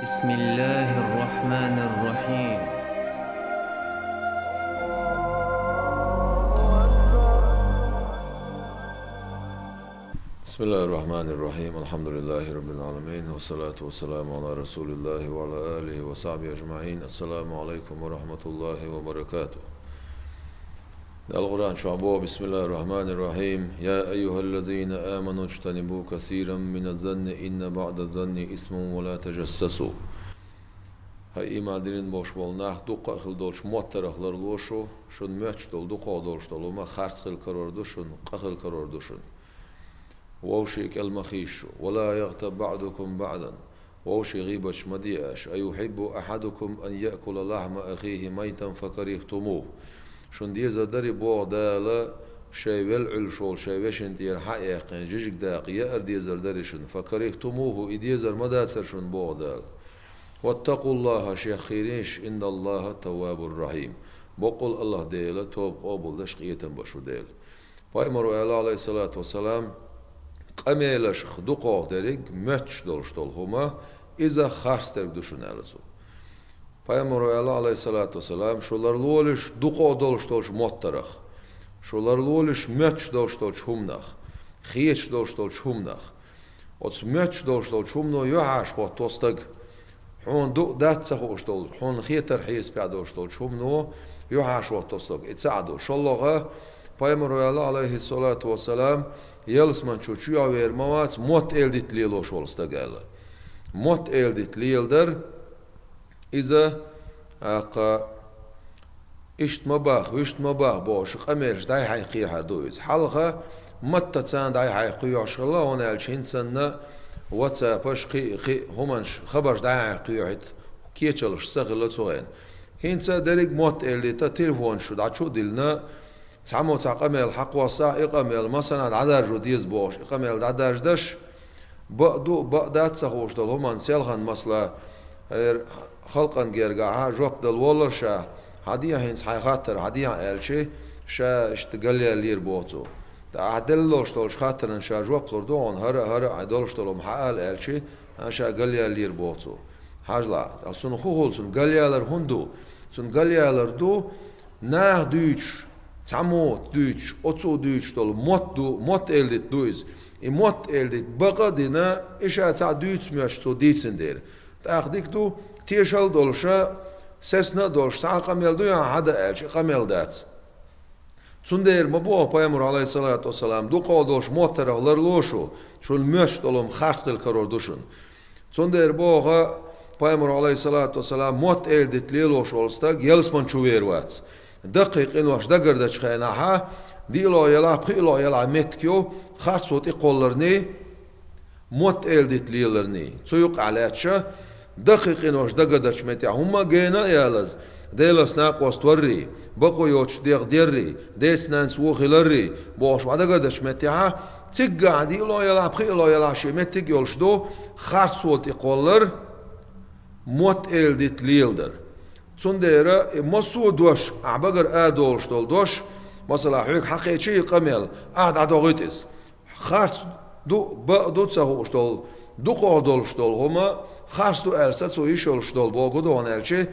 بسم الله الرحمن الرحيم. بسم الله الرحمن الرحيم. الحمد لله رب العالمين، والصلاة والسلام على رسول الله وعلى آله وصحبه أجمعين. السلام عليكم ورحمة الله وبركاته. القرآن شعبه. بسم الله الرحمن الرحيم. يا أيها الذين آمنوا اجتنبوا كثيرا من الظن إن بعد الظن إثم ولا تجسسوا. هاي إيمان دين باش بالناخ دقة خل دولش موتر خلر لوشو شون ماتش دول دقة دولش دول وما خارج خل كرر دوشون قخل كرر دوشون. ووشيك المخيش ولا يغتب بعضكم بعضا ووشي غيبش مدياش أيحب أحدكم أن يأكل لحم أخيه ميتا فكرهتموه. شون ديزا داري بوغ دالا شايوال علشول شايوشن دير حقيقين جيجك داق يأر ديزر داريشن فكرهتموه إديزر مداتر شون بوغ دال. واتقوا الله شيخيريش إن الله تواب الرحيم. بقول الله ديلا توب قابل دشقية بشو ديل. فايمرو عليه الصلاة والسلام قميلش خدوقه دريق متش دولشتول هما إذا خارستر دوشون ألزو. Paymar aleyhissalatu vesselam şolar lolish duqo dolshtolsh mottarach. Şolar lolish mötch dolshtolsh humnach. Khiech dolshtolsh humnach. Ots mötch dolshtolsh humno yohash ho tostag. Hon du datsa hostol. Hon khieter hies pa dolshtolsh humno yohash ho tostag. Itsado shollaga Paymar aleyhissalatu vesselam yelsman çocuğa vermavat mot eldit lilosh olstagel. Mot eldit lilder إذا إشت مباخ بوش قميرش داي حيقي حدويز حلقة متى تان داي حيقي عشغلا وانا الشين تسنى واتسابش قي همانش خبرش داي حيقي حيت كيتشلش سغل توغين هينتا دريق موت اللي تا تلفون شو دعشو دلنا تعمو تعقمل حق وصا إقامل مثلا عدار جوديز بوش إقامل عدار دش بقدات سخوش دل همان سيلغن مثلا خلقا جرجعها جوب دل والله شا هدية هنس حيخاطر هدية ألشي شا اشتغلي لير بوتو تعدلوش تولش خاطر إن شا جوب لردون هر عدلوش تلوم حال ألشي شا قلي لير بوتو حاجلا أصلا خوهول سن قلي لر هندو سن قلي لردو ناه دوش تعموت دوش أتو دوش تول موت إلدت دويز موت إلدت بقى دينا إيشا تاع دوش مياش تو ديتسن دير تأخديك دو تيشل دولشا سسنا دولشا قميل دو يعني هذا إيش قميل دات تندير مبوه Paymar عليه الصلاة والسلام دو قادوش موتر لرلوشو شو المش دولم خارج الكرور دوشن تندير بوه Paymar عليه الصلاة والسلام موت إلدت ليلوش أولستاج يلسمن شوير وات دقيق إنوش دقردش خيناها ديلو يلا بخيلو يلا متكيو خارج صوتي قولرني موت إلدت ليلرني تسوق على تشا دقيق إنوش دقدرش متى هما جينا يالز ديلس ناقوس توري بقو يوش ديق ديري ديس نانس وخيلري بوش ودقدرش متى تيجا عدي لو يلا بخي لو يلا شي متى يولش دو خارصوت يقولر موت إلدت ليلدر تنديرا مسو دوش عبقر أردولش دوش مثلا حيك حقيقي قميل قاعد عدوغيتس خارص دو تسهوش دو قادولش هما خارج دو أرسل سويش ولشدول باقود وان أرچه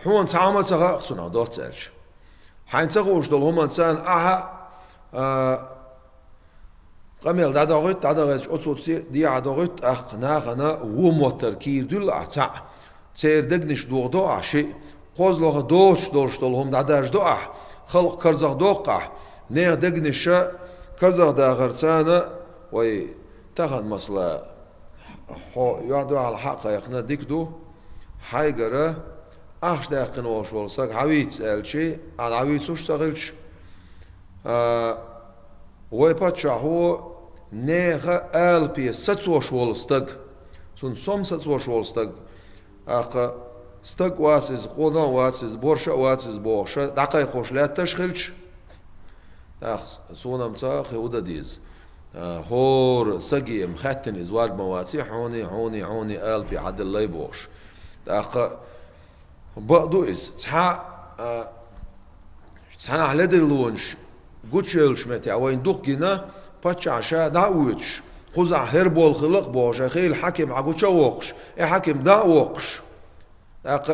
هون تعامل تغا خصنا دارت أرچ حين تغوش دول هما تان قميل داداغيت أتصوتي دي عداغيت ناغنا وموتر كير دول عتاع تير دقنش دو عشي قوزلوغ دوش دول هم داداش دو خلق كرزاغ دوقع نيغ دقنش كرزاغ داغرتانا وي تاخد مصلا يعدو على الحق يقنا ديكدو حيقرا أخش داقن وشولساق عويت ألشي عن عويتوش تغلش ويباتشا هو نيغا ألبي ستوش ولستاق سن سوم ستوش ولستاق أقا ستاق واسز قونا واسز بورشا واسز بورشا دقايق خوش لا تشخلش سونا متاخي ودا ديز هور سقيم ختن إزواج مواتي حوني قلبي عد الله يبوش داق بقدو إز تحا على دلونش قوتشيلش متى وين دوق جنا باتش عشاء دعوتش خزع هربول خلق بوش خيل حكم عقوشا وقش حكم دا وقش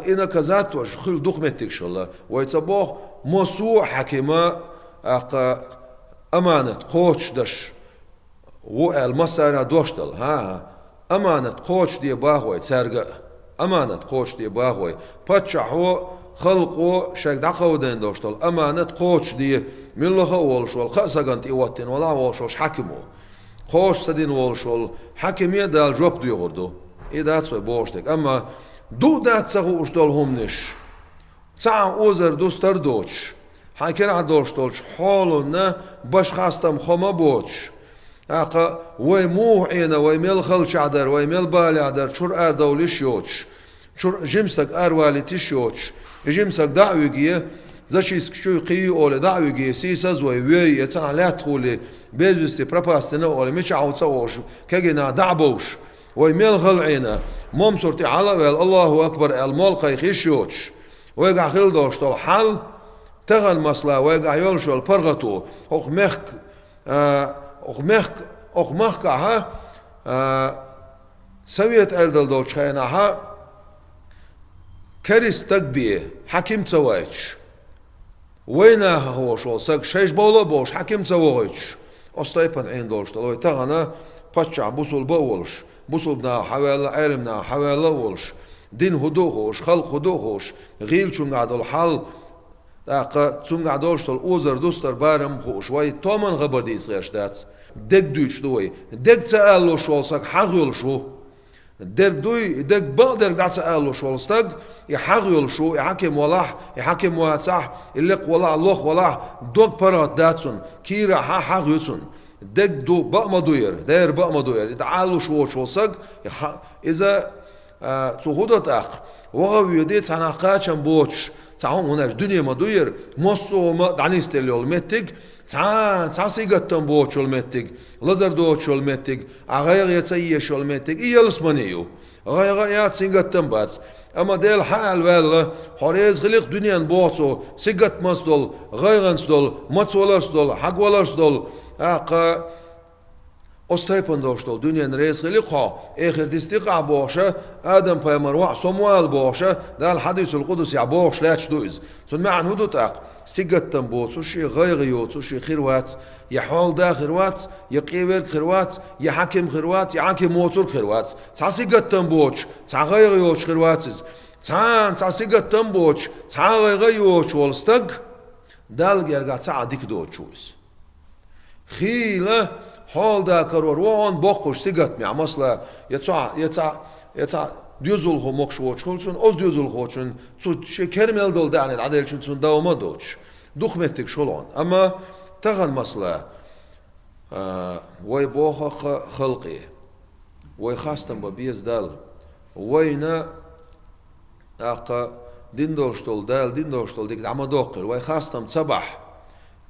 إنا كذات وش خل دخمتك شلا ويتبوخ موسوع حكمة أمانة قوش دش والمسارة دوشتل ها أمانة قوش دي باهوي تسرق أمانة قوش دي باهوي باتشحو خلقو شاك دقو دين دوشتل أمانة قوش دي من لغة والشول خأسقنت إيواتين ولا والشوش حكمو قوش تدين والشول حكمية دال جوب دي غردو إذا تسوي بوشتك أما دو دات سغو اشتول هم نش تسعى اوزر دوستر دوش حاكر عدوشتولش حولنا باش خاستم خما بوش اقا ويموح اينا ويميل خلش عدر ويميل بالي عدر شور اردوليش يوش شور جمسك ارواليتيش يوش جمسك دعويجيه زاشيس كشوي قي اول دعويجيه سيساز وي يتسنع لا تخولي بيزوستي براباستنا اول مش عاوتسوش كاجينا دعبوش ويميل خلعينا مم صورتي على الله أكبر الملقى يخيشوش ويقع خيل دوش طول حل تغل مسلا ويقع يولشو البرغتو أخ مخك ها سويت ألدل دوش خينا ها كريس تقبيه حكيم تسويتش وينا هوش وسق شيش بولا بوش حكيم تسويتش أستيبن عين دوش طول تغنا باتشع بوصل بولش بوصلنا حوالي علمنا حوالي ولش دين هدوهوش خلق هدوهوش غيل شون قعدوا الحل داقة شون قعدوش تل اوزر دوستر بارم خوش واي تومن غبرديس غيرشتات دك دوش دوي دك تسألو شولسك حغيول شو دك دوي دك بقدر قاعد تسألو شولسك يحغيول شو يحكم ولاح يحكم واتسح اللق ولا لوخ ولا دوك برات داتسون كيرا حغيوتسون دك دو بقى مدوير داير بقى مدوير يتعالوا شو صق إذا تهودت أخ وغوي يديت عن قاتشن بوتش تعهم هناك دنيا مدوير مصو ما دعنيست اللي المتج تع سيجتن بوتش المتج لزر دوتش المتج أغير يتسيش المتج إيالس منيو غير يات سيجتن بات أما ديل حال ولا حريز غلق دنيا بوتو سيجت مصدل غيرنس دول ماتولرس دول حقولرس دول أقا أستيبن دوشتول دنيا نريس غلقها آخر دستيقع بوشة آدم بيمر وع صموال بوشة ده الحديث القدس يعبوش لاتش دويز سن معن هدو تاق سيقت تنبوت سوشي غيغيوت سوشي خيروات يحول دا خيروات يقيبر خيروات يحكم خيروات يحكم موتور خيروات تا سيقت تنبوش تا غيغيوش خيرواتز تا سيقت تنبوش تا غيغيوش والستق دال جرقا تا ديك دوتشويز خيلة حال دا كرور وان بقوش سيقت مع مصلا يتع ديوزول خو مقش وچخلسون اوز ديوزول خوچن تو شكرمل دول دانت عدل چون تون داوما دوچ دخمتك شلون اما تغن مصلا وي بوخ خلقي وي خاستم ببيز دال وينا اقا دين دوشتول دال دين دوشتول ديك عما دوقر وي خاستم صباح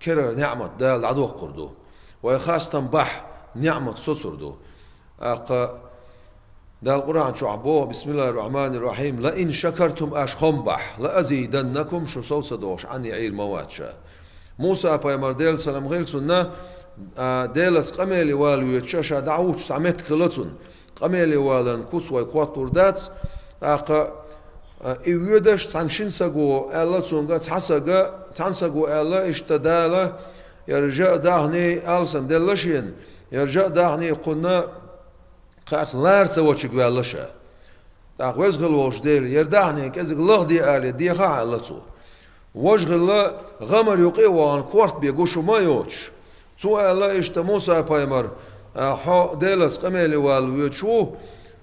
كرر نعمة دال عدو قردو ويخاستم بح نعمة سسردو أقا دا القرآن شعبوه بسم الله الرحمن الرحيم لئن شكرتم أشخم بح لأزيدنكم شو صوت دوش عن يعير مواتشا موسى بايمر ديل سلام غير سنة ديلس قميلي والو يتشاشا دعوش تعمت خلطن قميلي والن كوتس ويقواتور دات أقا إيودش تنشنسقو ألا تسونغا تحسقو ألا اشتدالا يرجع داهني ألسن دلشين يرجع داهني قلنا قاس لارس وشك باللشة تاخوز غلوش ديل يرداهني كذا الله دي آلي دي خا علتو وجه غمر يقيوان كورت بيجوشو ما يوش تو ألا إشت موسى بايمر حا ديلس قميلي والويتشو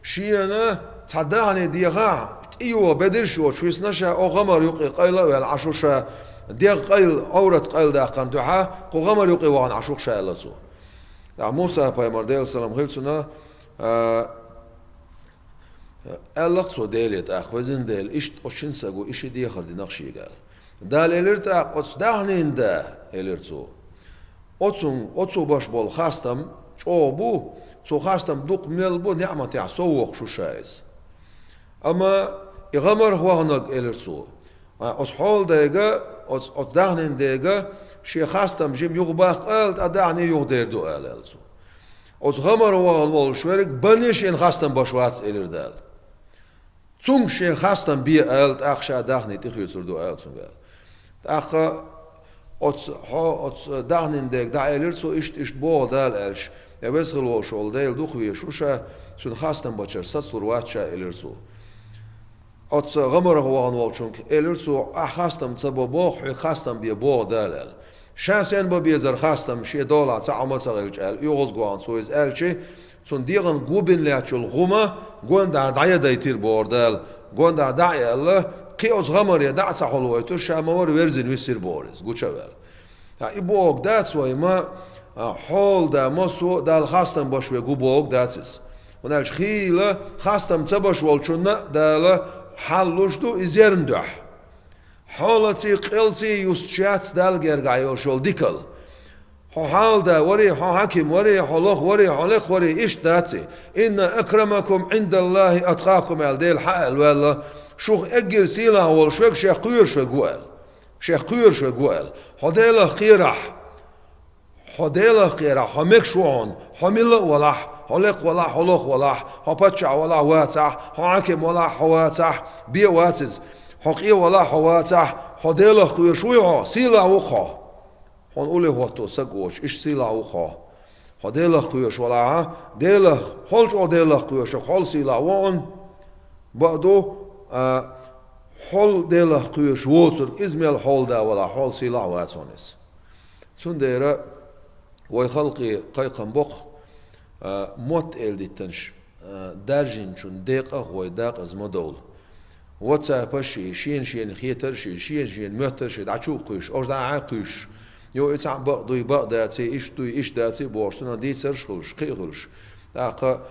شينا تعداهني دي خا ايوه بدرشو شويس نشا او غمر يقي قيلا والعشوشة ديغ قيل عورت قيل داقان دعا قو غمر يقي وان عشوق شايلتو موسى بايمر ديل سلام غيلسونا ألقصو ديلت وزن ديل إشت أشين ساقو إشي دي خردي نقشي قال دال إلرت أتس داهنين دا إلرتو أتسو باش بول خاستم شوبو تو خاستم دوق ميلبو نعمة يعصوق شو شايز أما يغمر هوانق إلرتو أصحول ديجا أتداهنين ديجا شي خاستم جيم يغباق قلت أداهنين يغدير دو إلرتو أوت غمر وغل شويرك بنيش إن خاستن بشوات إلردال تونش إن خاستن بي ألت أخشى داخني تخيصر دو ألت سنجال أخ أوت داخنين ديك دا إلرد سو إشت بو دال ألش يبس غلو شول ديل دوخوي شوشا سن خاستن بشر ساتسور واتشا إلرد سو أوت غمر وغل شونك إلرد سو أخاستن تبو بوخ خاستن بي بو دال شانسين ببيزر خاستم شي دولا تعمل صغير قال يغز قوان سويز قال شي تون ديغن قوبن لاتشل غوما قوان دار دعيا دايتير بوردال قوان دار دعيا الله قيوز غمر يدع تحولويتو شامور ورزن ويسير بورز قو شوال يبوك دات سوي ما حول دا مصو دال خاستم بشوي قو بوك داتس ونالش خيلة خاستم تبش والشنا دال حلوشدو إزيرندوح حالتي قلتي يستشات دال جرجعيو شول ديكل حال دا وري حاكم وري حلق وري حلق وري إيش داتي إن أكرمكم عند الله أتقاكم الديل حال ولا شوخ أجر سيلا والشوك شيخ قير شقوال شيخ قير شقوال حديلا خيرح حديلا خيرح حمك شوان حمل ولا حلق ولا حلق ولا حبتشع ولا واتع حاكم ولا حواتع بي واتز حقيقة ولا حواتح حديلا خوي شويها سيلا وخا حنقول هو توسقوش إيش سيلا وخا حديلا خوي ولا ديلا حلش حديلا خوي حل سيلا وان بعدو حل ديلا خوي ووتر إزميل حل دا ولا حل سيلا واتونس سنديرة ويخلقي قيقم بق موت إلديتنش دارجين شون دقة ويداق أزمدول واتساب شي شين خيتر شي مهتر شي دعشو قيش أوش دع قيش يو إتسع بقضي بقداتي إيش داتي بورسنا دي سرشخلش قيغلش داق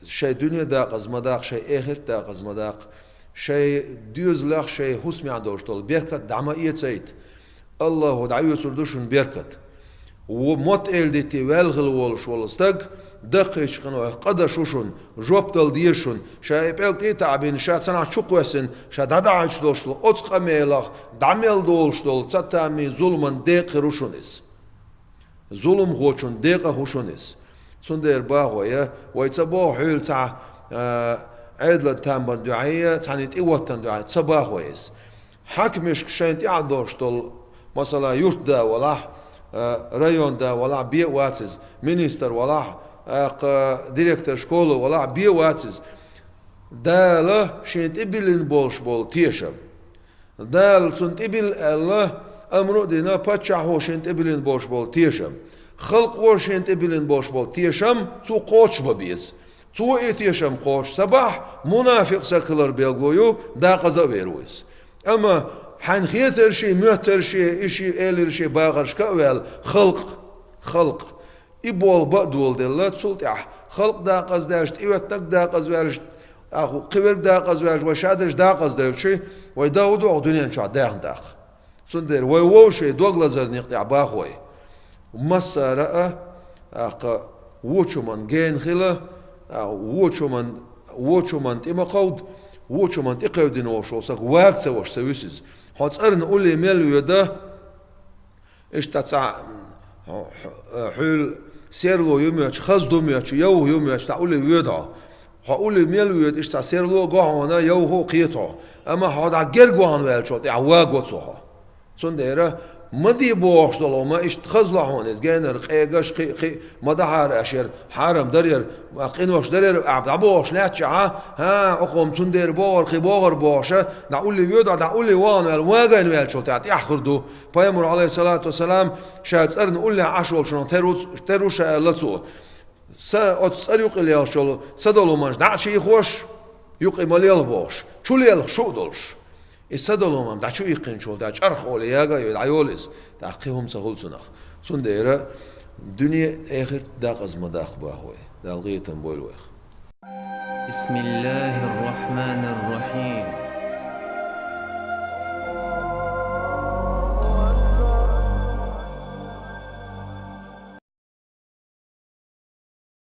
شي دنيا داق از مداق شي آخر داق از مداق شي ديوز لاخ شي حسمي عندوش طول بيركت دعمائية سيد الله ودعيو سردوشن بيركت وموت إلدتي والغل والش والستق دقيش قنوه قدشوشن جوبتل ديشن شا إبقلتي تعبين شا تسنع شقوسن شا دادعش دوشتل أتق ميلخ دعميل دولشتل تتامي ظلمن ديق روشنس ظلم خوشن ديق خوشنس سندر باغوية ويتباو حيل تاع عدل تامبر دعية تعني تيوتن دعية تباغويس حكمش كشين تعدوشتل مثلا يرتدا ولا رايون دا ولا بي واتز مينستر ولا ديريكتور شكولا ولا بي واتز دا لا شنت ابلن بولش بول تيشم دا سنت ابل الله امرو دينا باتشا هو شنت ابلن بولش بول تيشم خلق هو شنت ابلن بولش بول تيشم تو قوش ببيس تو اتيشم قوش صباح منافق سكلر بيلغويو دا قزا بيرويس اما حنخيتر شي مهتر شي إشي إيلر شي باغرش كأول خلق إبول بقدول دللا تسولت خلق داقز داشت إيوتك داقز وارش أخو قبر داقز وارش وشادش داقز داقز شي ويداودو أغدوني انشاء داق سندر ويوشي دوغلازر نقطع باخوي مسا رأى أخ ووشو من جين خلا ووشو من تيما قود ووشو من تقودين وشو ساق واقتا وش سويسيز حاط أرن أولي ميلو يده إيش تسع حول سيرلو يوميش خزدو ميش يوه يوميش تقولي يدع هقولي ميلو يد إيش تسيرلو قاعنا يوه قيطع أما هذا جرجوان ويلشوت يعواج وتصوها صنديرة مدي بوش دلوا ما إيش تخزله هون جينر قيقش قي مدحر أشير حرم درير قينوش درير عبوش ناتش ها أقوم صندير بور قي بور بوشة نقولي يدع نقولي وان الواجن ويلشوت يحخردو بيامر عليه الصلاة والسلام شاد سرن قولي عشول شنو تروش لتو سأتسأل يقول يا شو سدلوا منش دعشي خوش يقول مليل بوش شو ليل شو دلش السدلوا من دعشو يقين شو دعش أرخ ولا ياجا يدعيولس دعقيهم سهول سنخ سنديرة الدنيا آخر داقز مداخ باهوي دالغيتن بولوخ بسم الله الرحمن الرحيم